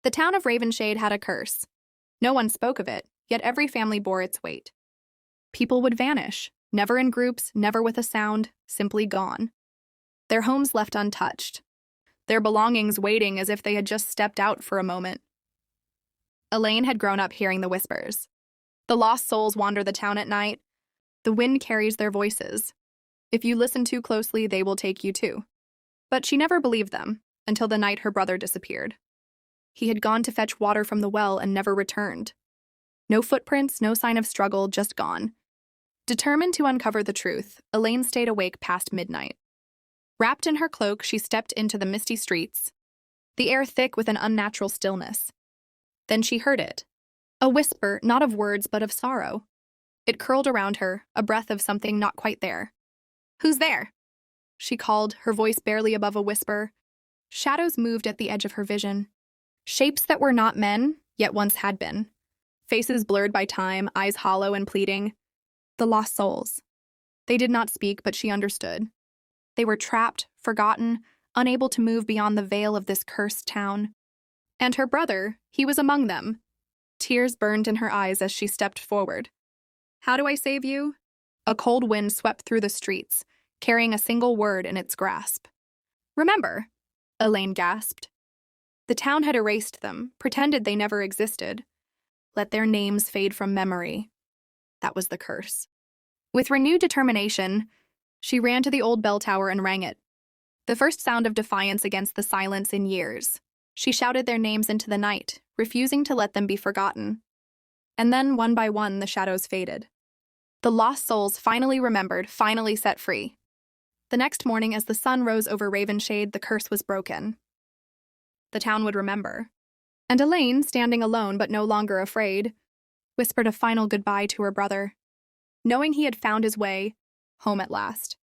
The town of Ravenshade had a curse. No one spoke of it, yet every family bore its weight. People would vanish, never in groups, never with a sound, simply gone. Their homes left untouched, their belongings waiting as if they had just stepped out for a moment. Elaine had grown up hearing the whispers. The lost souls wander the town at night. The wind carries their voices. If you listen too closely, they will take you too. But she never believed them, until the night her brother disappeared. He had gone to fetch water from the well and never returned. No footprints, no sign of struggle, just gone. Determined to uncover the truth, Elaine stayed awake past midnight. Wrapped in her cloak, she stepped into the misty streets, the air thick with an unnatural stillness. Then she heard it. A whisper, not of words but of sorrow. It curled around her, a breath of something not quite there. "Who's there?" she called, her voice barely above a whisper. Shadows moved at the edge of her vision. Shapes that were not men, yet once had been. Faces blurred by time, eyes hollow and pleading. The lost souls. They did not speak, but she understood. They were trapped, forgotten, unable to move beyond the veil of this cursed town. And her brother, he was among them. Tears burned in her eyes as she stepped forward. "How do I save you?" A cold wind swept through the streets, carrying a single word in its grasp. "Remember," Elaine gasped. The town had erased them, pretended they never existed. Let their names fade from memory. That was the curse. With renewed determination, she ran to the old bell tower and rang it. The first sound of defiance against the silence in years. She shouted their names into the night, refusing to let them be forgotten. And then, one by one, the shadows faded. The lost souls finally remembered, finally set free. The next morning, as the sun rose over Ravenshade, the curse was broken. The town would remember. And Elaine, standing alone but no longer afraid, whispered a final goodbye to her brother, knowing he had found his way home at last.